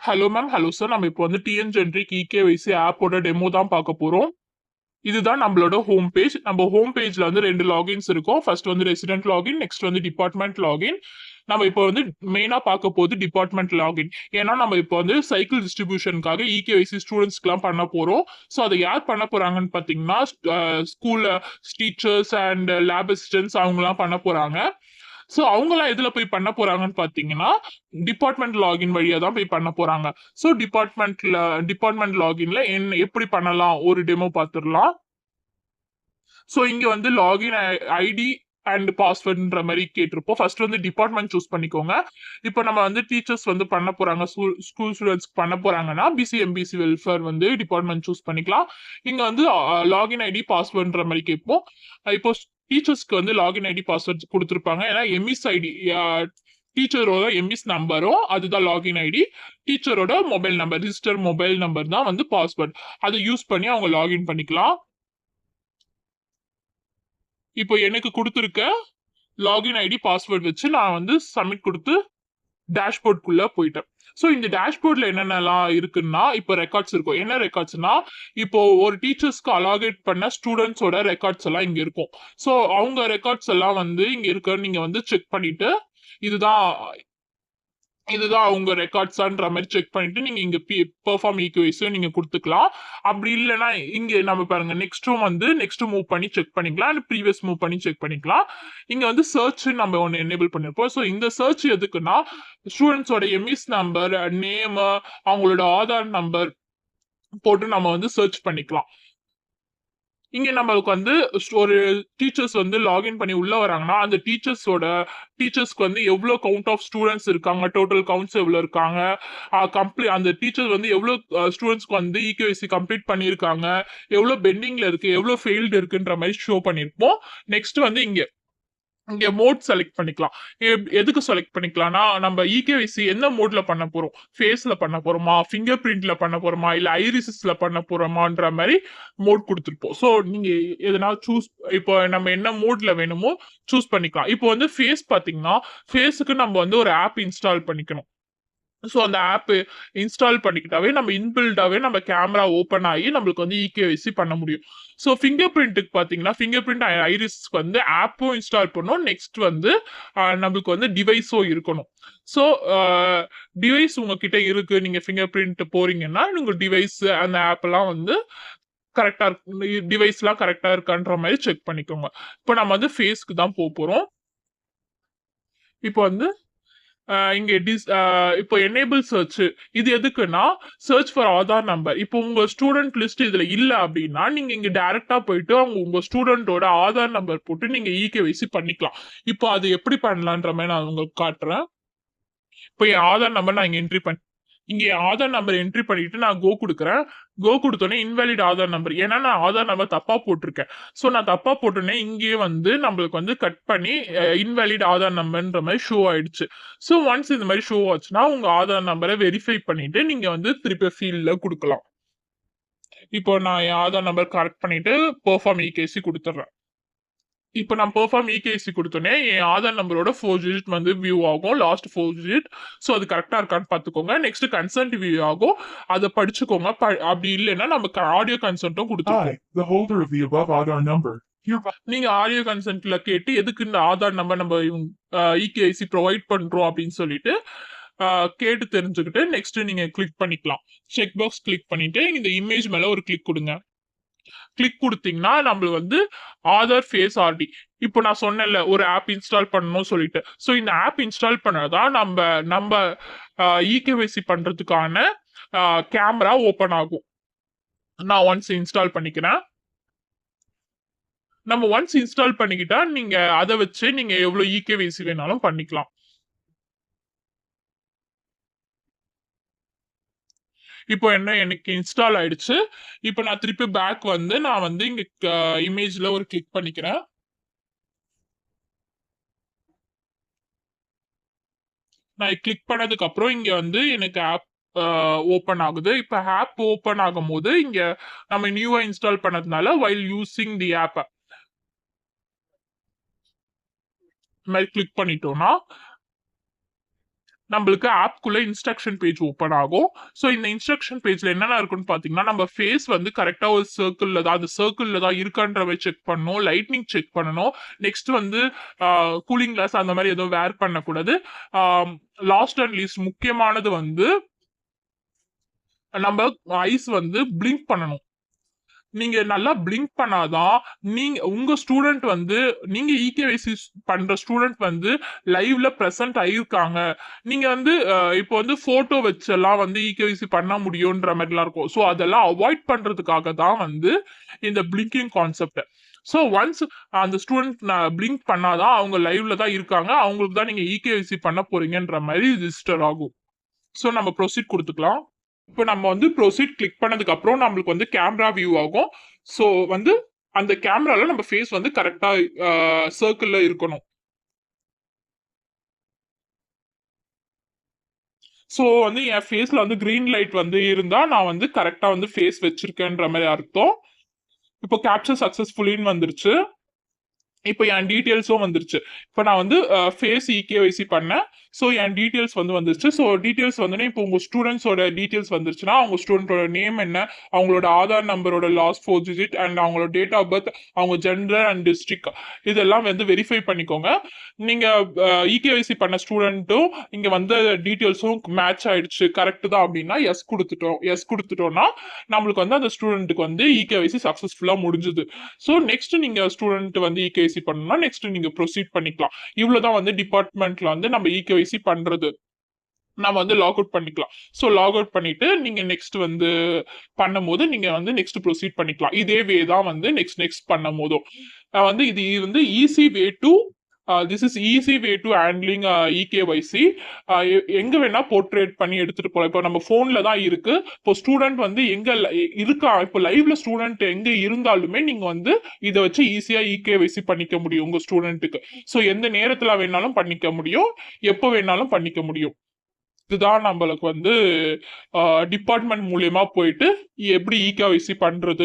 Hello ma'am, hello sir. நம்ம இப்போ வந்து டிஎன் ஜென்ரிக் இகேஒய்சி ஆப்போட டெமோ தான் பார்க்க போறோம். இதுதான் நம்மளோட ஹோம் பேஜ். நம்ம ஹோம் பேஜ்ல வந்து 2 லாகின்ஸ் இருக்கும். ஃபர்ஸ்ட் வந்து ரெசிடென்ட் லாகின், நெக்ஸ்ட் வந்து டிபார்ட்மெண்ட் லாகின். நம்ம இப்போ வந்து மெயினா பார்க்க போது டிபார்ட்மெண்ட் லாகின். ஏன்னா நம்ம இப்போ வந்து சைக்கிள் டிஸ்ட்ரிபியூஷனுக்காக இகேஒய்சி ஸ்டூடெண்ட்ஸ்க்குலாம் பண்ண போறோம். ஸோ அத யார் பண்ண போறாங்கன்னு பார்த்தீங்கன்னா, ஸ்கூல்ல டீச்சர்ஸ் அண்ட் லேப் அசிஸ்டன்ட்ஸ் அவங்கலாம் பண்ண போறாங்க. ஸோ அவங்கலாம் எதுல போய் பண்ண போறாங்கன்னு பார்த்தீங்கன்னா, டிபார்ட்மெண்ட் லாகின் வழியா தான் போய் பண்ண போறாங்க. ஸோ டிபார்ட்மெண்ட் லாகின்ல எப்படி பண்ணலாம்? ஒரு டெமோ பார்த்துரலாம். ஸோ இங்க வந்து லாகின் ஐடி அண்ட் பாஸ்வேர்ட்ன்ற மாரி கேட்டிருப்போம். ஃபர்ஸ்ட் வந்து டிபார்ட்மெண்ட் சூஸ் பண்ணிக்கோங்க. இப்போ நம்ம வந்து டீச்சர்ஸ் வந்து பண்ண போறாங்க. ஸ்கூல் ஸ்டூடண்ட்ஸ்க்கு பண்ண போறாங்கன்னா, பிசி, எம்பிசி வெல்ஃபேர் வந்து டிபார்ட்மெண்ட் சூஸ் பண்ணிக்கலாம். இங்க வந்து லாகின் ஐடி, பாஸ்வேர்ட்ன்ற மாரி கேட்போம். இப்போ டீச்சர்ஸ்க்கு வந்து லாகின் ஐடி, பாஸ்வேர்ட் குடுத்திருப்பாங்க. ஏன்னா எம்இஸ் ஐடி டீச்சரோட எம்இஸ் நம்பரும் அதுதான் லாகின் ஐடி. டீச்சரோட mobile number, register mobile number தான் வந்து பாஸ்வேர்ட். அத யூஸ் பண்ணி அவங்க லாகின் பண்ணிக்கலாம். இப்போ எனக்கு குடுத்திருக்க லாகின் ஐடி, பாஸ்வேர்ட் வச்சு நான் வந்து சப்மிட் குடுத்து டேஷ்போர்ட்குள்ள போயிட்டேன். ஸோ இந்த டேஷ்போர்ட்ல என்னென்னலாம் இருக்குன்னா, இப்போ ரெக்கார்ட்ஸ் இருக்கும். என்ன ரெக்கார்ட்ஸ்னா, இப்போ ஒரு டீச்சர்ஸ்க்கு அலாகேட் பண்ண ஸ்டூடண்ட்ஸோட ரெக்கார்ட்ஸ் எல்லாம் இங்க இருக்கும். ஸோ அவங்க ரெக்கார்ட்ஸ் எல்லாம் வந்து இங்க இருக்குன்னு நீங்க வந்து செக் பண்ணிட்டு, இதுதான் இதுதான் அவங்க ரெக்கார்ட்ஸான்ற மாரி செக் பண்ணிட்டு, நீங்க இங்க பெர்ஃபார்ம் ஈக்யூஐஸ நீங்க குடுத்துக்கலாம். அப்படி இல்லன்னா, இங்க நம்ம பாருங்க நெக்ஸ்ட் மூவ் பண்ணி செக் பண்ணிக்கலாம். அண்ட் ப்ரீவியஸ் மூவ் பண்ணி செக் பண்ணிக்கலாம். இங்க வந்து சர்ச்ன்னு நம்ம ஒண்ணு எனேபிள் பண்ணிருப்போம். ஸோ இந்த சர்ச் எதுக்குன்னா, ஸ்டூடண்ட்ஸோட எம்இஸ் நம்பர், நேமு, அவங்களோட ஆதார் நம்பர் போட்டு நம்ம வந்து சர்ச் பண்ணிக்கலாம். இங்க நம்மளுக்கு வந்து ஒரு டீச்சர்ஸ் வந்து லாகின் பண்ணி உள்ள வராங்கன்னா, அந்த டீச்சர்ஸ்க்கு வந்து எவ்ளோ கவுண்ட் ஆஃப் ஸ்டூடண்ட்ஸ் இருக்காங்க, டோட்டல் கவுண்ட்ஸ் எவ்ளோ இருக்காங்க, அந்த டீச்சர் வந்து எவ்ளோ ஸ்டூடண்ட்ஸ்க்கு வந்து இகேஒய்சி கம்ப்ளீட் பண்ணியிருக்காங்க, எவ்ளோ பெண்டிங்ல இருக்கு, எவ்ளோ ஃபெயில்டு இருக்குன்ற மாரி ஷோ பண்ணியிருப்போம். நெக்ஸ்ட் வந்து இங்க இங்க மோட் செலக்ட் பண்ணிக்கலாம். எதுக்கு செலக்ட் பண்ணிக்கலாம்னா, நம்ம இகேஒய்சி எந்த மோட்ல பண்ண போறோம்? ஃபேஸ்ல பண்ண போறோமா? ஃபிங்கர் பிரிண்ட்ல பண்ண போறோமா? இல்ல ஐரிஸஸ்ல பண்ண போறோமான்ற மாரி மோட் குடுத்துருப்போம். ஸோ நீங்க எதனா இப்போ நம்ம என்ன மோட்ல வேணுமோ சூஸ் பண்ணிக்கலாம். இப்போ வந்து ஃபேஸ் பார்த்தீங்கன்னா, ஃபேஸ்க்கு நம்ம வந்து ஒரு ஆப் இன்ஸ்டால் பண்ணிக்கணும். ஸோ அந்த ஆப் இன்ஸ்டால் பண்ணிக்கிட்டாவே நம்ம இன்பில்டாவே நம்ம கேமரா ஓப்பன் ஆகி நம்மளுக்கு வந்து இகேஒய்சி பண்ண முடியும். ஸோ ஃபிங்கர் பிரிண்ட்க்கு பார்த்தீங்கன்னா, ஃபிங்கர் பிரிண்ட் ஐரிஸ்க்கு வந்து ஆப்பும் இன்ஸ்டால் பண்ணணும். நெக்ஸ்ட் வந்து நம்மளுக்கு வந்து டிவைஸும் இருக்கணும். ஸோ டிவைஸ் உங்ககிட்ட இருக்கு. நீங்க ஃபிங்கர் பிரிண்ட் போறீங்கன்னா, உங்க டிவைஸ் அந்த ஆப்லாம் வந்து கரெக்ட்டா இருக்கு. டிவைஸ்லாம் கரெக்ட்டா இருக்கான்ற மாரி செக் பண்ணிக்கோங்க. இப்போ நம்ம வந்து ஃபேஸ்க்கு தான் போறோம். இப்போ வந்து இங்க இப்போ எனேபிள் சர்ச் இது எதுக்குன்னா, சர்ச் ஃபார் ஆதார் நம்பர். இப்போ உங்க ஸ்டூடண்ட் லிஸ்ட் இதுல இல்ல அப்டின்னா, நீங்க இங்க டைரக்ட்டா போயிட்டு உங்க ஸ்டூடண்டோட ஆதார் நம்பர் போட்டு நீங்க இகேஒய்சி பண்ணிக்கலாம். இப்போ அது எப்படி பண்ணலான்ற மாரி நான் உங்களுக்கு காட்டுறேன். இப்போ என் ஆதார் நம்பர் நான் இங்க என் ஆதார் நம்பர் என்ட்ரி பண்ணிட்டு நான் கோ குடுக்குறேன். கோ குடுத்தோனே இன்வாலிட் ஆதார் நம்பர். ஏன்னா நான் ஆதார் நம்பர் தப்பா போட்டுருக்கேன். ஸோ நான் தப்பா போட்டோனே இங்கேயே வந்து நம்மளுக்கு வந்து கட் பண்ணி இன்வாலிட் ஆதார் நம்பர்ன்ற மாரி ஷோ ஆயிடுச்சு. ஸோ ஒன்ஸ் இந்த மாரி ஷோ ஆச்சுன்னா, உங்க ஆதார் நம்பர வெரிஃபை பண்ணிட்டு நீங்க வந்து திருப்பி ஃபீல்ட்ல குடுக்கலாம். இப்போ நான் என் ஆதார் நம்பர் கரெக்ட் பண்ணிட்டு பெர்ஃபார்ம் இகேசி குடுத்துடுறேன். இப்ப நான் பெர்ஃபார்ம் இகேசி குடுத்தோனே, என் ஆதார் நம்பரோட 4 டிஜிட் வந்து வியூ ஆகும். Last 4 digit. ஸோ அது கரெக்ட்டா இருக்கான்னு பார்த்துக்கோங்க. நெக்ஸ்ட் கன்சென்ட் வியூ ஆகும். அத படிச்சுக்கோங்க. அப்படி இல்லன்னா நமக்கு audio கன்சென்ட்டும் குடுத்துருக்கும். Hi, the holder of the above Aadhaar number. Hereby நீங்க ஆடியோ கன்சென்ட்ல கேட்டு எதுக்கு இந்த ஆதார் நம்பர் நம்ம இகேஐசி ப்ரொவைட் பண்றோம் அப்படின்னு சொல்லிட்டு கேட்டு தெரிஞ்சுக்கிட்டு நெக்ஸ்ட் நீங்க கிளிக் பண்ணிக்கலாம். செக் பாக்ஸ் கிளிக் பண்ணிட்டு இந்த இமேஜ் மேல ஒரு கிளிக் குடுங்க. கிளிக் குடுத்தீங்கன்னா, நம்மளுக்கு வந்து ஆதார் ஃபேஸ் ஆர்டி. இப்போ நான் சொன்னேன்ல, ஒரு ஆப் இன்ஸ்டால் பண்ணணும்னு சொல்லிட்டு. ஸோ இந்த ஆப் இன்ஸ்டால் பண்ணா தான் நம்ப இகேஒய்சி பண்றதுக்கான கேமரா ஓப்பன் ஆகும். நான் ஒன்ஸ் இன்ஸ்டால் பண்ணிக்கிறேன். நம்ம ஒன்ஸ் இன்ஸ்டால் பண்ணிக்கிட்டா, நீங்க அத வச்சு நீங்க எவ்ளோ இகேஒய்சி வேணாலும் பண்ணிக்கலாம். இப்போ எனக்கு இன்ஸ்டால் ஆயிடுச்சு. இப்போ நான் திருப்பி பேக் வந்து நான் வந்து இங்க இமேஜ்ல ஒரு கிளிக் பண்ணிக்கிறேன். நான் கிளிக் பண்ணதுக்கு அப்புறம் இங்க வந்து எனக்கு ஆப் ஓப்பன் ஆகுது. இப்ப ஆப் ஓப்பன் ஆகும்போது, இங்க நம்ம நியூவா இன்ஸ்டால் பண்ணதுனால வைல் யூசிங் தி ஆப் இந்த மாரி கிளிக் பண்ணிட்டோம்னா, நம்மளுக்கு ஆப்குள்ள இன்ஸ்ட்ரக்ஷன் பேஜ் ஓப்பன் ஆகும். ஸோ இந்த இன்ஸ்ட்ரக்ஷன் பேஜ்ல என்னென்ன இருக்குன்னு பாத்தீங்கன்னா, நம்ம ஃபேஸ் வந்து கரெக்டா ஒரு சர்க்கிள்ல தான், அந்த சர்க்கிள்ல தான் இருக்கான்ற மாதிரி செக் பண்ணணும். லைட்னிங் செக் பண்ணணும். நெக்ஸ்ட் வந்து கூலிங் கிளாஸ் அந்த மாதிரி எதுவும் வேர் பண்ணக்கூடாது. லாஸ்ட் அண்ட் லீஸ்ட் முக்கியமானது வந்து நம்ம ஐஸ் வந்து பிளிங்க் பண்ணணும். நீங்க நல்லா பிளிங்க் பண்ணாதான் உங்க ஸ்டூடெண்ட் வந்து நீங்க இகேவைசி பண்ற ஸ்டூடெண்ட் வந்து லைவ்ல பிரசன்ட் ஆயிருக்காங்க. நீங்க வந்து இப்போ வந்து போட்டோ வச்செல்லாம் வந்து இகேவைசி பண்ண முடியும்ன்ற மாதிரிலாம் இருக்கும். ஸோ அதெல்லாம் அவாய்ட் பண்றதுக்காக தான் வந்து இந்த பிளிங்கிங் கான்செப்ட். ஸோ ஒன்ஸ் அந்த ஸ்டூடெண்ட் பிளிங்க் பண்ணாதான் அவங்க லைவ்ல தான் இருக்காங்க, அவங்களுக்கு தான் நீங்க இகேவைசி பண்ண போறீங்கன்ற மாதிரி ரிஜிஸ்டர் ஆகும். ஸோ நம்ம ப்ரொசீட் கொடுத்துக்கலாம். இப்போ நம்ம வந்து ப்ரொசீட் கிளிக் பண்ணதுக்கு அப்புறம் நம்மளுக்கு வந்து கேமரா வியூ ஆகும். ஸோ வந்து அந்த கேமரால நம்ம ஃபேஸ் வந்து கரெக்டா சர்க்கிள்ல இருக்கணும். ஸோ வந்து என் ஃபேஸ்ல வந்து கிரீன் லைட் வந்து இருந்தா நான் வந்து கரெக்டா வந்து ஃபேஸ் வச்சிருக்கேன்ற மாதிரி அர்த்தம். இப்போ கேப்சர் சக்சஸ்ஃபுல்லின்னு வந்துருச்சு. இப்போ என் டீட்டெயில்ஸும் வந்துருச்சு. இப்போ நான் வந்து ஃபேஸ் இகேவைசி பண்ணேன். ஸோ என் டீட்டெயில்ஸ் வந்து வந்துருச்சு. ஸோ டீட்டெயில்ஸ் வந்து இப்போ உங்க ஸ்டூடெண்ட்ஸோட டீட்டெயில்ஸ் வந்துருச்சுன்னா, அவங்க ஸ்டூடெண்டோட நேம் என்ன, அவங்களோட ஆதார் நம்பரோட லாஸ்ட் 4 டிஜிட் அண்ட் அவங்களோட டேட் ஆஃப் பர்த், அவங்க ஜெண்டர் அண்ட் டிஸ்ட்ரிக்ட் இதெல்லாம் வந்து வெரிஃபை பண்ணிக்கோங்க. நீங்க இகேவைசி பண்ண ஸ்டூடெண்ட்டும் இங்க வந்த டீட்டெயில்ஸும் மேட்ச் ஆயிடுச்சு, கரெக்ட் தான் அப்படின்னா எஸ் கொடுத்துட்டோம்னா நம்மளுக்கு வந்து அந்த ஸ்டூடெண்ட்டுக்கு வந்து இகேவைசி சக்சஸ்ஃபுல்லா முடிஞ்சுது. ஸோ நெக்ஸ்ட் நீங்க ஸ்டூடெண்ட் வந்து இகேவைசி பண்ணணும்னா நெக்ஸ்ட் நீங்க ப்ரொசீட் பண்ணிக்கலாம். இவ்வளவுதான் வந்து டிபார்ட்மெண்ட்ல வந்து நம்ம இகேவைசி பண்றது. நம்ம வந்து லாக் அவுட் பண்ணிக்கலாம். ஸோ லாக் அவுட் பண்ணிட்டு நீங்க நெக்ஸ்ட் வந்து பண்ணும்போது நீங்க வந்து நெக்ஸ்ட் ப்ரொசீட் பண்ணிக்கலாம். இதே வே தான் வந்து நெக்ஸ்ட் பண்ணும் போதும் வந்து இது வந்து easy way to this is easy way to handling eKYC. எங்க வேணா போர்ட்ரேட் பண்ணி எடுத்துட்டு போகலாம். இப்போ நம்ம போன்ல தான் இருக்கு. இப்போ ஸ்டூடெண்ட் வந்து எங்க இருக்கா, இப்போ லைவ்ல ஸ்டூடெண்ட் எங்க இருந்தாலுமே நீங்க வந்து இதை வச்சு ஈஸியா இகேவைசி பண்ணிக்க முடியும் உங்க ஸ்டூடெண்ட்டுக்கு. ஸோ எந்த நேரத்துல வேணாலும் பண்ணிக்க முடியும், எப்போ வேணாலும் பண்ணிக்க முடியும். இதுதான் நம்மளுக்கு வந்து டிபார்ட்மெண்ட் மூலியமா போயிட்டு எப்படி இகேவைசி பண்றது